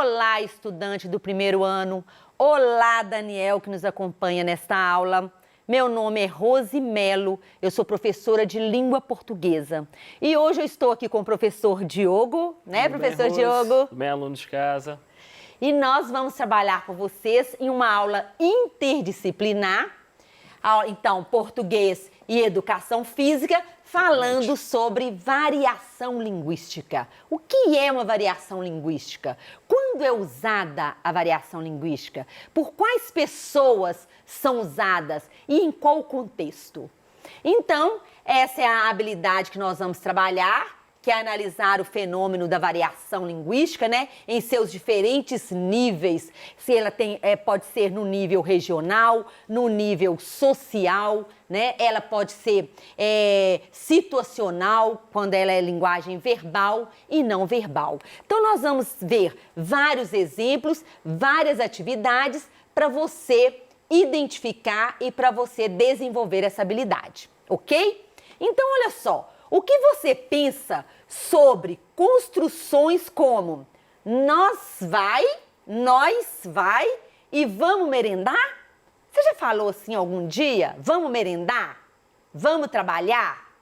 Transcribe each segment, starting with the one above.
Olá, estudante do primeiro ano. Olá, Daniel, que nos acompanha nesta aula. Meu nome é Rose Melo, eu sou professora de língua portuguesa. E hoje eu estou aqui com o professor Diogo, né, Tudo professor bem, Rose? Diogo? Tudo bem, alunos de casa? E nós vamos trabalhar com vocês em uma aula interdisciplinar. Então, português e educação física, falando sobre variação linguística. O que é uma variação linguística? Quando é usada a variação linguística? Por quais pessoas são usadas e em qual contexto? Então, essa é a habilidade que nós vamos trabalhar, que é analisar o fenômeno da variação linguística, né, em seus diferentes níveis. Se ela tem, pode ser no nível regional, no nível social, né, ela pode ser situacional, quando ela é linguagem verbal e não verbal. Então, nós vamos ver vários exemplos, várias atividades para você identificar e para você desenvolver essa habilidade, ok? Então, olha só. O que você pensa sobre construções como nós vai e vamos merendar? Você já falou assim algum dia? Vamos merendar? Vamos trabalhar?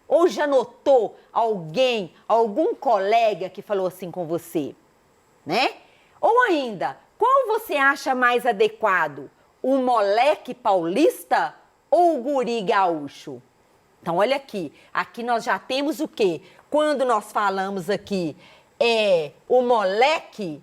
Ou já notou alguém, algum colega que falou assim com você, né? Ou ainda, qual você acha mais adequado? O moleque paulista ou o guri gaúcho? Então, olha aqui, aqui nós já temos o quê? Quando nós falamos aqui, o moleque,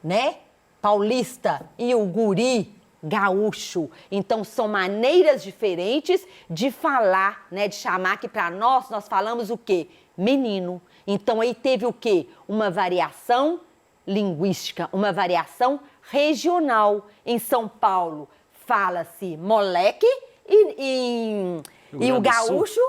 né, paulista e o guri gaúcho. Então, são maneiras diferentes de falar, né, de chamar, que para nós falamos o quê? Menino. Então, aí teve o quê? Uma variação linguística, uma variação regional. Em São Paulo, fala-se moleque e o gaúcho,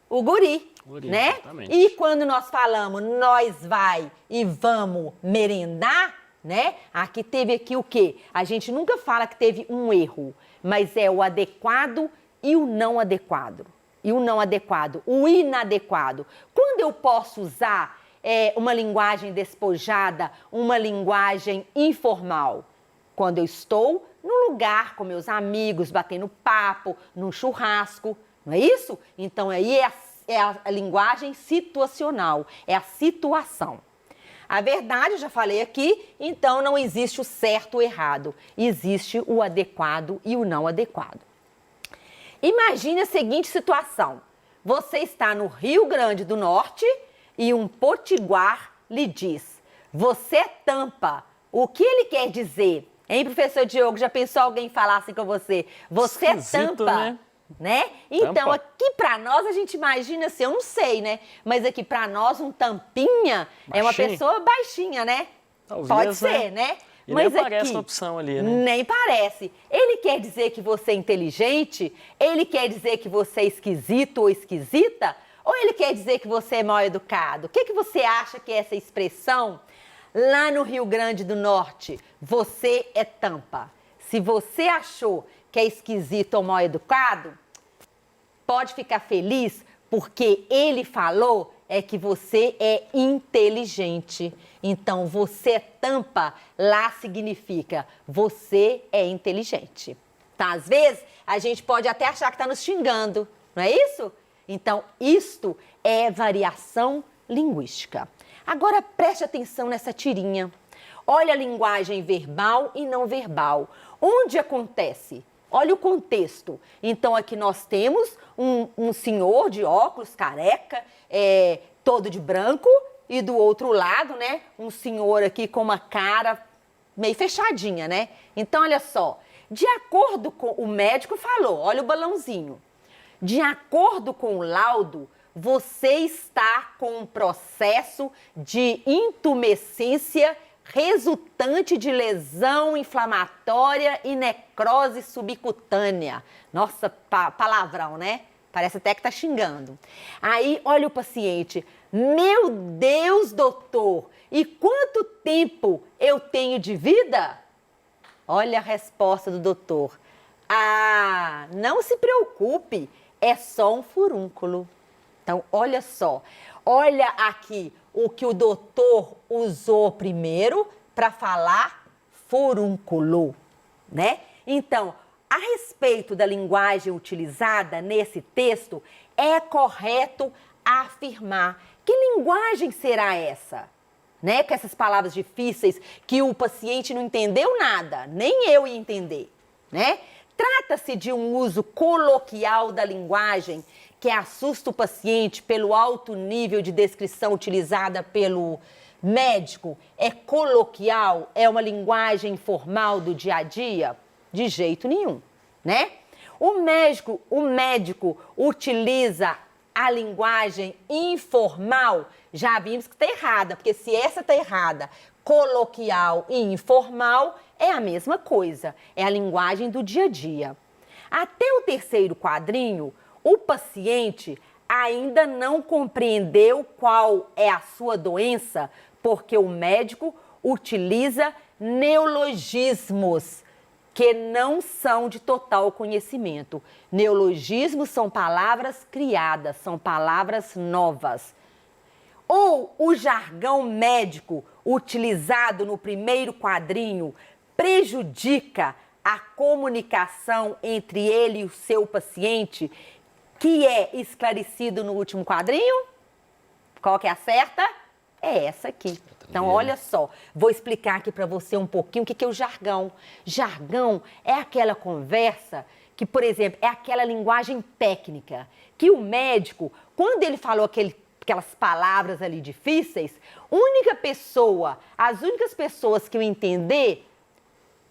o guri, né? Exatamente. E quando nós falamos nós vai e vamos merendar, né? Aqui teve aqui o quê? A gente nunca fala que teve um erro, mas é o adequado e o não adequado. E o não adequado, o inadequado. Quando eu posso usar uma linguagem despojada, uma linguagem informal? Quando eu estou num lugar com meus amigos, batendo papo, num churrasco. Não é isso? Então, aí é a linguagem situacional, é a situação. A verdade, eu já falei aqui, então não existe o certo ou errado. Existe o adequado e o não adequado. Imagine a seguinte situação. Você está no Rio Grande do Norte e um potiguar lhe diz: você é tampa. O que ele quer dizer? Hein, professor Diogo? Já pensou alguém falar assim com você? Você é tampa. Né? Então, aqui para nós, a gente imagina assim, eu não sei, né? Mas aqui para nós, um tampinha é uma pessoa baixinha, né? Talvez, pode ser, né? E mas nem parece uma opção ali, né? Nem parece. Ele quer dizer que você é inteligente? Ele quer dizer que você é esquisito ou esquisita? Ou ele quer dizer que você é mal educado? O que você acha que é essa expressão? Lá no Rio Grande do Norte, você é tampa. Se você achou que é esquisito ou mal educado, pode ficar feliz, porque ele falou que você é inteligente. Então, você é tampa, lá significa você é inteligente. Tá? Às vezes, a gente pode até achar que está nos xingando, não é isso? Então, isto é variação linguística. Agora, preste atenção nessa tirinha. Olha a linguagem verbal e não verbal. Onde acontece? Olha o contexto. Então, aqui nós temos um senhor de óculos, careca, todo de branco, e do outro lado, né, um senhor aqui com uma cara meio fechadinha, né? Então, olha só, de acordo com o médico falou, olha o balãozinho, de acordo com o laudo, você está com um processo de intumescência resultante de lesão inflamatória e necrose subcutânea. Nossa, palavrão, né? Parece até que tá xingando. Aí, olha o paciente. Meu Deus, doutor, e quanto tempo eu tenho de vida? Olha a resposta do doutor. Ah, não se preocupe, é só um furúnculo. Então, olha só. Olha aqui o que o doutor usou primeiro para falar furúnculo, né? Então, a respeito da linguagem utilizada nesse texto, é correto afirmar. Que linguagem será essa? Né? Com essas palavras difíceis que o paciente não entendeu nada, nem eu ia entender, né? Trata-se de um uso coloquial da linguagem que assusta o paciente pelo alto nível de descrição utilizada pelo médico. É coloquial? É uma linguagem informal do dia a dia? De jeito nenhum, né? O médico utiliza a linguagem informal, já vimos que está errada, porque se essa está errada, coloquial e informal é a mesma coisa, é a linguagem do dia a dia. Até o terceiro quadrinho, o paciente ainda não compreendeu qual é a sua doença, porque o médico utiliza neologismos que não são de total conhecimento. Neologismos são palavras criadas, são palavras novas. Ou o jargão médico utilizado no primeiro quadrinho prejudica a comunicação entre ele e o seu paciente, que é esclarecido no último quadrinho? Qual que é a certa? É essa aqui. Então, olha só, vou explicar aqui para você um pouquinho o que é o jargão. Jargão é aquela conversa que, por exemplo, é aquela linguagem técnica que o médico, quando ele falou aquelas palavras ali difíceis, as únicas pessoas que iam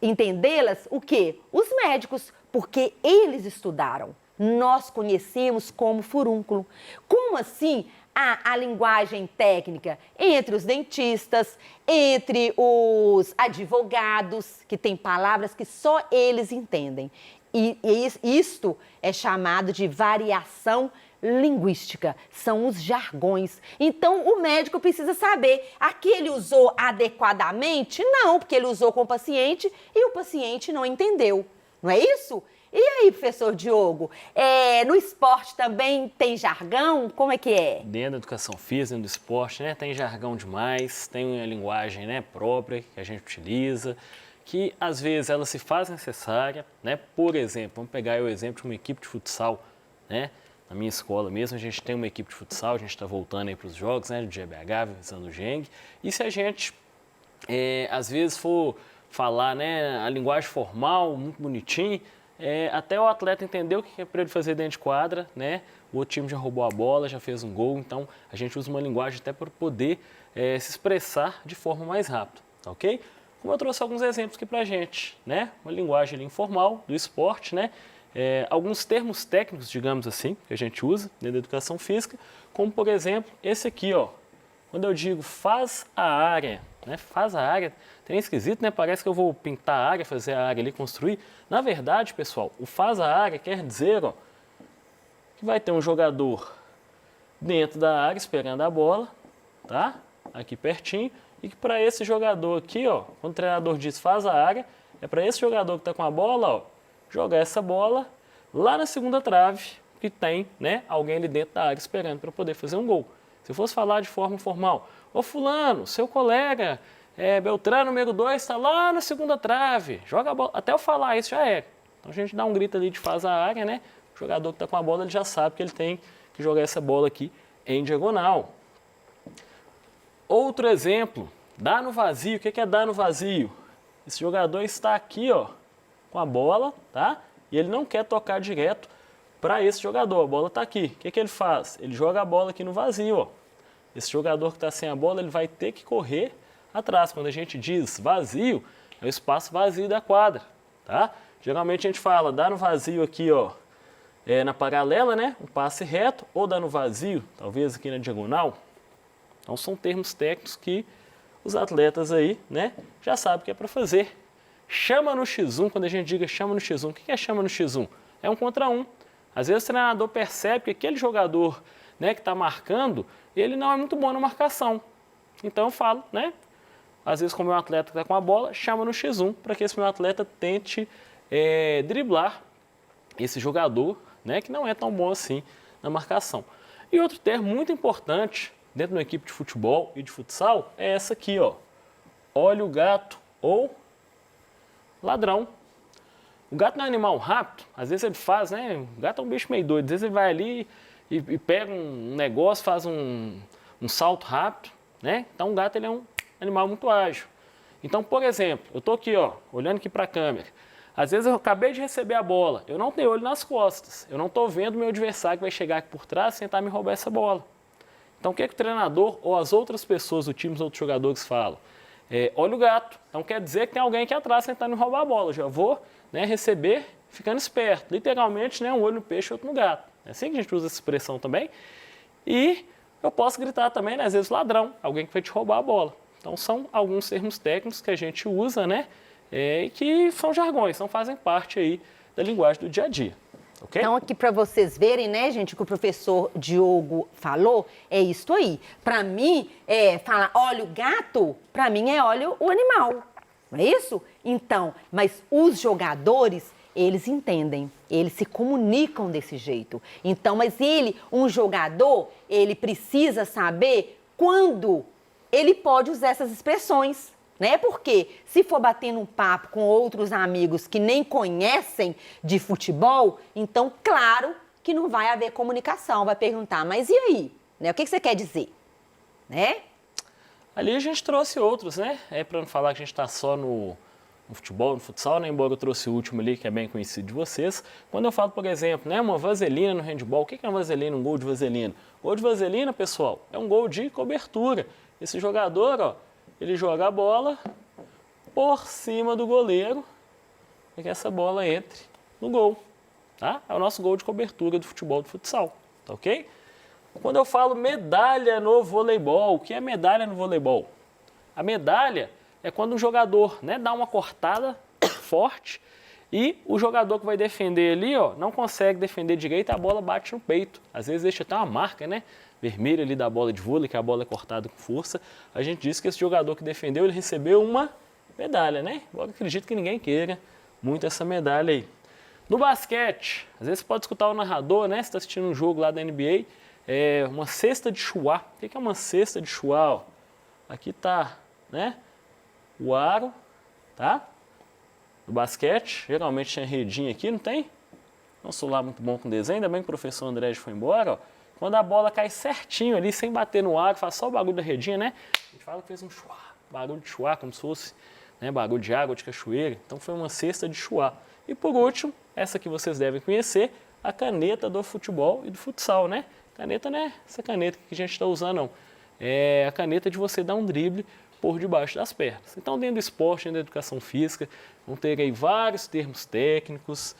entendê-las, o quê? Os médicos, porque eles estudaram. Nós conhecemos como furúnculo. Como assim? A linguagem técnica entre os dentistas, entre os advogados, que tem palavras que só eles entendem. E isto é chamado de variação linguística, são os jargões. Então, o médico precisa saber, aqui ele usou adequadamente? Não, porque ele usou com o paciente e o paciente não entendeu. Não é isso? E aí, professor Diogo, no esporte também tem jargão? Como é que é? Dentro da educação física, dentro do esporte, né, tem jargão demais, tem uma linguagem, né, própria que a gente utiliza, que às vezes ela se faz necessária, né? Por exemplo, vamos pegar o exemplo de uma equipe de futsal, né? Na minha escola mesmo, a gente tem uma equipe de futsal, a gente está voltando aí para os jogos, né, do GBH, visando o Geng, e se a gente, às vezes, for falar, né, a linguagem formal, muito bonitinho, até o atleta entendeu o que é para ele fazer dentro de quadra, né? O outro time já roubou a bola, já fez um gol, então a gente usa uma linguagem até para poder se expressar de forma mais rápida, tá ok? Como eu trouxe alguns exemplos aqui para a gente, né? Uma linguagem ali informal do esporte, né? Alguns termos técnicos, digamos assim, que a gente usa dentro da educação física, como por exemplo esse aqui, ó. Quando eu digo faz a área, né? Faz a área, tem esquisito, né? Parece que eu vou pintar a área, fazer a área ali, construir. Na verdade, pessoal, o faz a área quer dizer, ó, que vai ter um jogador dentro da área esperando a bola, tá? Aqui pertinho. E que para esse jogador aqui, ó, quando o treinador diz faz a área, é para esse jogador que está com a bola, ó, jogar essa bola lá na segunda trave, que tem, né, alguém ali dentro da área esperando para poder fazer um gol. Se eu fosse falar de forma informal, ô fulano, seu colega, Beltrano, número 2, está lá na segunda trave, joga a bola. Até eu falar isso já é. Então a gente dá um grito ali de faz a área, né? O jogador que está com a bola, ele já sabe que ele tem que jogar essa bola aqui em diagonal. Outro exemplo, dá no vazio. O que é dar no vazio? Esse jogador está aqui, ó, com a bola, tá? E ele não quer tocar direto para esse jogador. A bola está aqui. O que ele faz? Ele joga a bola aqui no vazio, ó. Esse jogador que está sem a bola, ele vai ter que correr atrás. Quando a gente diz vazio, é o espaço vazio da quadra, tá? Geralmente a gente fala, dá no vazio aqui, ó, na paralela, né? Um passe reto, ou dá no vazio, talvez aqui na diagonal. Então são termos técnicos que os atletas aí, né, já sabem o que é para fazer. Chama no X1, quando a gente diga chama no X1, o que é chama no X1? É um contra um. Às vezes o treinador percebe que aquele jogador, né, que está marcando, ele não é muito bom na marcação. Então eu falo, né, às vezes como o meu atleta está com a bola, chama no X1 para que esse meu atleta tente driblar esse jogador, né, que não é tão bom assim na marcação. E outro termo muito importante, dentro de uma equipe de futebol e de futsal é essa aqui, ó. Olha o gato ou ladrão. O gato não é um animal rápido, às vezes ele faz, né? O gato é um bicho meio doido, às vezes ele vai ali e pega um negócio, faz um salto rápido, né? Então o gato ele é um animal muito ágil. Então, por exemplo, eu tô aqui, ó, olhando aqui para a câmera. Às vezes eu acabei de receber a bola, eu não tenho olho nas costas, eu não estou vendo o meu adversário que vai chegar aqui por trás e tentar me roubar essa bola. Então o que o treinador ou as outras pessoas do time, os outros jogadores falam? Olha o gato, então quer dizer que tem alguém aqui atrás tentando me roubar a bola, eu já vou, né, receber ficando esperto. Literalmente, né, um olho no peixe e outro no gato. É assim que a gente usa essa expressão também. E eu posso gritar também, né, às vezes ladrão, alguém que vai te roubar a bola. Então são alguns termos técnicos que a gente usa, né? E que são jargões, não fazem parte aí da linguagem do dia a dia, ok? Então, aqui para vocês verem, né, gente, o que o professor Diogo falou, é isso aí. Para mim, falar olha o gato, para mim é olha o animal, não é isso? Então, mas os jogadores, eles entendem, eles se comunicam desse jeito. Então, mas um jogador, ele precisa saber quando ele pode usar essas expressões. Né? Porque se for batendo um papo com outros amigos que nem conhecem de futebol, então claro que não vai haver comunicação, vai perguntar, mas e aí? Né? O que você quer dizer? Né? Ali a gente trouxe outros, né? Para não falar que a gente está só no futebol, no futsal, né? Embora eu trouxe o último ali, que é bem conhecido de vocês. Quando eu falo, por exemplo, né, uma vaselina no handebol, o que é uma vaselina, um gol de vaselina? Gol de vaselina, pessoal, é um gol de cobertura. Esse jogador, ó, ele joga a bola por cima do goleiro para que essa bola entre no gol, tá? É o nosso gol de cobertura do futebol, do futsal, tá ok? Quando eu falo medalha no voleibol, o que é medalha no voleibol? A medalha é quando o jogador, né, dá uma cortada forte e o jogador que vai defender ali, ó, não consegue defender direito, a bola bate no peito. Às vezes deixa até uma marca, né, vermelha ali da bola de vôlei, que a bola é cortada com força. A gente diz que esse jogador que defendeu, ele recebeu uma medalha, né? Eu acredito que ninguém queira muito essa medalha aí. No basquete, às vezes você pode escutar o narrador, né? Você está assistindo um jogo lá da NBA, uma cesta de chuá. O que é uma cesta de chuá? Ó? Aqui está, né, o aro, tá? No basquete, geralmente tem redinha aqui, não tem? Não sou lá muito bom com desenho, ainda bem que o professor André já foi embora, ó. Quando a bola cai certinho ali, sem bater no aro, faz só o bagulho da redinha, né? A gente fala que fez um chuá, barulho de chuá, como se fosse, né, barulho de água, de cachoeira. Então foi uma cesta de chuá. E por último, essa que vocês devem conhecer, a caneta do futebol e do futsal, né? Caneta não é essa caneta que a gente está usando, não. É a caneta de você dar um drible por debaixo das pernas. Então, dentro do esporte, dentro da educação física, vão ter aí vários termos técnicos,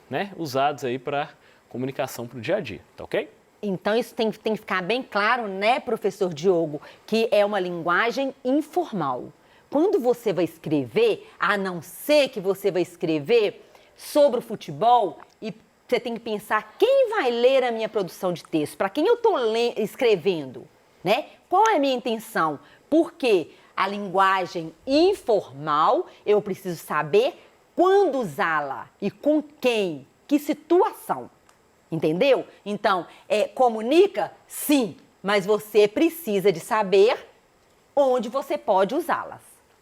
né, usados aí para comunicação para o dia a dia, tá ok? Então isso tem que ficar bem claro, né, professor Diogo, que é uma linguagem informal. Quando você vai escrever, a não ser que você vai escrever sobre o futebol, e você tem que pensar quem vai ler a minha produção de texto, para quem eu estou escrevendo, né? Qual é a minha intenção? Porque a linguagem informal, eu preciso saber quando usá-la e com quem, que situação. Entendeu? Então, comunica? Sim, mas você precisa de saber onde você pode usá-las,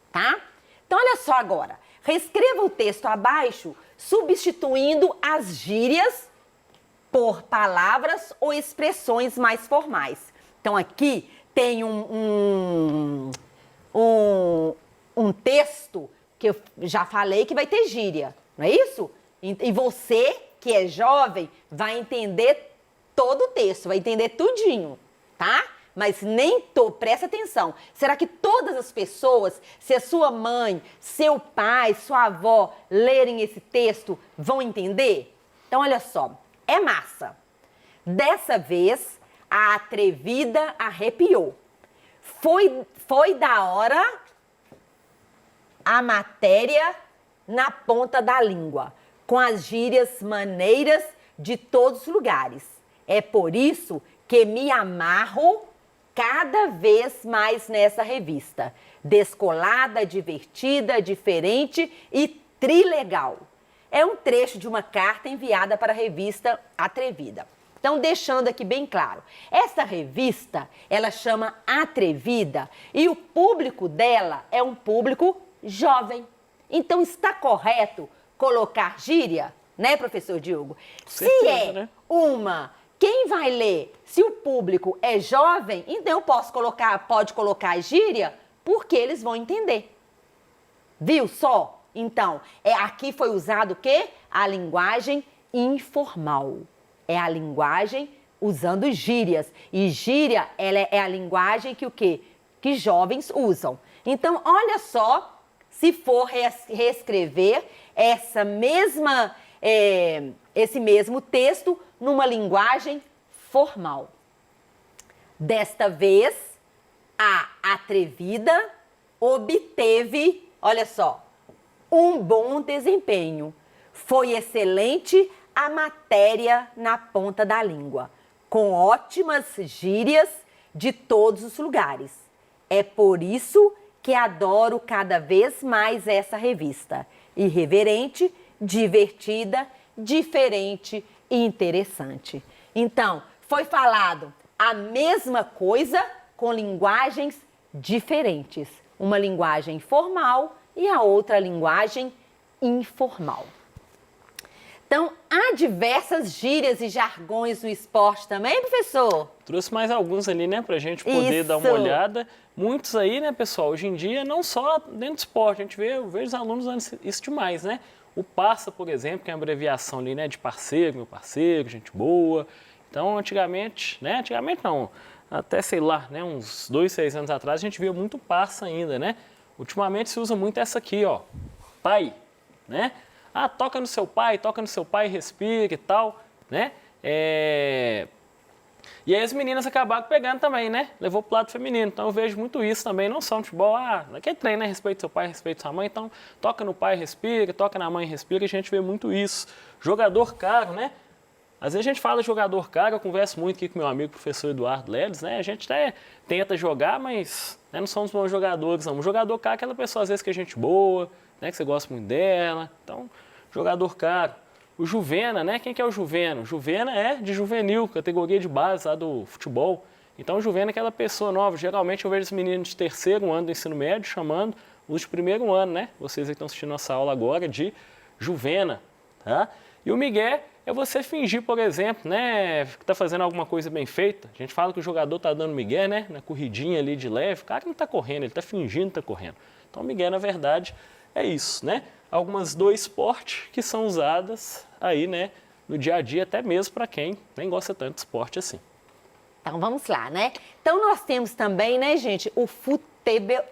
tá? Então, olha só agora. Reescreva o texto abaixo, substituindo as gírias por palavras ou expressões mais formais. Então, aqui tem um texto que eu já falei que vai ter gíria, não é isso? E você, que é jovem, vai entender todo o texto, vai entender tudinho, tá? Mas presta atenção, será que todas as pessoas, se a sua mãe, seu pai, sua avó lerem esse texto, vão entender? Então, olha só, é massa. Dessa vez, a atrevida arrepiou. Foi da hora a matéria na ponta da língua, com as gírias maneiras de todos os lugares. É por isso que me amarro cada vez mais nessa revista. Descolada, divertida, diferente e trilegal. É um trecho de uma carta enviada para a revista Atrevida. Então, deixando aqui bem claro, essa revista, ela chama Atrevida e o público dela é um público jovem. Então, está correto colocar gíria, né, professor Diogo? Certeza, Se é né? quem vai ler, se o público é jovem, então eu pode colocar gíria, porque eles vão entender. Viu só? Então, aqui foi usado o quê? A linguagem informal. É a linguagem usando gírias. E gíria, ela é a linguagem que o quê? Que jovens usam. Então, olha só, se for reescrever esse mesmo texto numa linguagem formal. Desta vez, a atrevida obteve, olha só, um bom desempenho. Foi excelente a matéria na ponta da língua, com ótimas gírias de todos os lugares. É por isso que adoro cada vez mais essa revista. Irreverente, divertida, diferente e interessante. Então, foi falado a mesma coisa com linguagens diferentes. Uma linguagem formal e a outra linguagem informal. Então, há diversas gírias e jargões no esporte também, professor? Trouxe mais alguns ali, né, pra gente poder dar uma olhada. Muitos aí, né, pessoal, hoje em dia, não só dentro do esporte, eu vejo os alunos usando isso demais, né? O parça, por exemplo, que é uma abreviação ali, né, de parceiro, meu parceiro, gente boa. Então, antigamente não, até, sei lá, né, uns 2, 6 anos atrás, a gente via muito parça ainda, né? Ultimamente se usa muito essa aqui, ó, pai, né? Ah, toca no seu pai, respira e tal, né? E aí as meninas acabaram pegando também, né? Levou pro lado feminino. Então eu vejo muito isso também, não só no futebol. Aquele treino, né? Respeito seu pai, respeito sua mãe. Então toca no pai, respira, toca na mãe, respira. E a gente vê muito isso. Jogador caro, né? Às vezes a gente fala de jogador caro, eu converso muito aqui com meu amigo, professor Eduardo Leles, né? A gente até tenta jogar, mas né, não somos bons jogadores, não. Um jogador caro é aquela pessoa, às vezes, que é gente boa, né? Que você gosta muito dela. Então, jogador caro. O Juvena, né? Quem que é o Juvena? O Juvena é de juvenil, categoria de base lá do futebol. Então, o Juvena é aquela pessoa nova. Geralmente, eu vejo os meninos de terceiro ano do ensino médio chamando os de primeiro ano, né? Vocês que estão assistindo nossa aula agora de Juvena, tá? E o Miguel é você fingir, por exemplo, né? Que está fazendo alguma coisa bem feita. A gente fala que o jogador está dando Miguel, né? Na corridinha ali de leve. O cara não está correndo, ele está fingindo que está correndo. Então, o Miguel, na verdade, é isso, né? Algumas do esporte que são usadas aí, né, no dia a dia, até mesmo para quem nem gosta tanto de esporte assim. Então vamos lá, né? Então nós temos também, né, gente, o futebolês.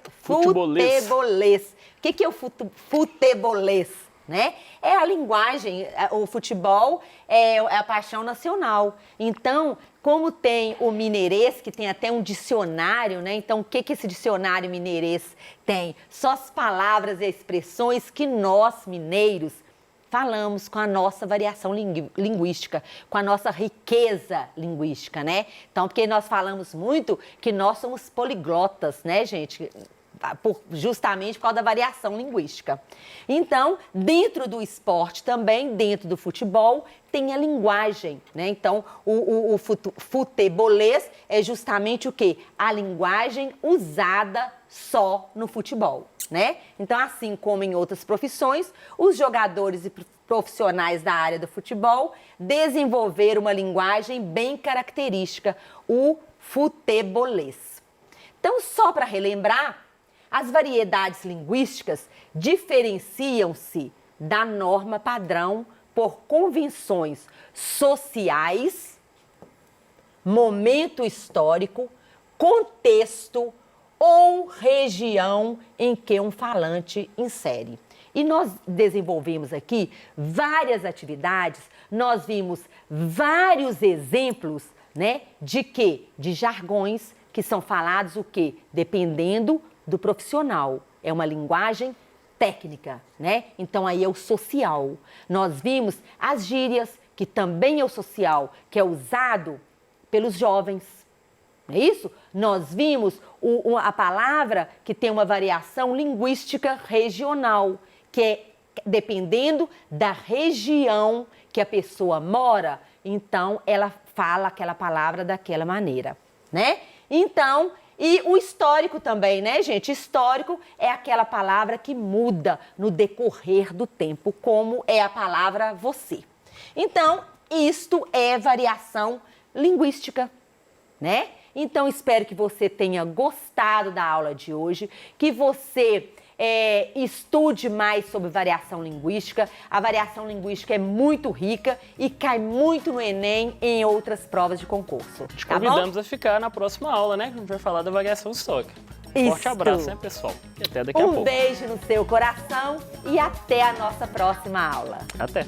O que é o futebolês, né? É a linguagem, o futebol é a paixão nacional. Então, como tem o mineirês, que tem até um dicionário, né? Então, o que esse dicionário mineirês tem? Só as palavras e expressões que nós, mineiros, falamos com a nossa variação linguística, com a nossa riqueza linguística, né? Então, porque nós falamos muito que nós somos poliglotas, né, gente? Justamente por causa da variação linguística. Então, dentro do esporte também, dentro do futebol, tem a linguagem, né? Então, o futebolês é justamente o quê? A linguagem usada só no futebol, né? Então, assim como em outras profissões, os jogadores e profissionais da área do futebol desenvolveram uma linguagem bem característica, o futebolês. Então, só para relembrar, as variedades linguísticas diferenciam-se da norma padrão por convenções sociais, momento histórico, contexto ou região em que um falante insere. E nós desenvolvemos aqui várias atividades, nós vimos vários exemplos, né, de quê? De jargões que são falados o quê? Dependendo do profissional. É uma linguagem técnica, né? Então aí é o social. Nós vimos as gírias, que também é o social, que é usado pelos jovens. Não é isso? Nós vimos a palavra que tem uma variação linguística regional, que é dependendo da região que a pessoa mora, então ela fala aquela palavra daquela maneira, né? Então, e o histórico também, né, gente? Histórico é aquela palavra que muda no decorrer do tempo, como é a palavra você. Então, isto é variação linguística, né? Então, espero que você tenha gostado da aula de hoje, que você estude mais sobre variação linguística. A variação linguística é muito rica e cai muito no Enem e em outras provas de concurso. Te Tá bom? convidamos a ficar na próxima aula, né? Que a gente vai falar da variação histórica. Forte Isso. abraço, né, pessoal? E até daqui a pouco. Um beijo no seu coração e até a nossa próxima aula. Até!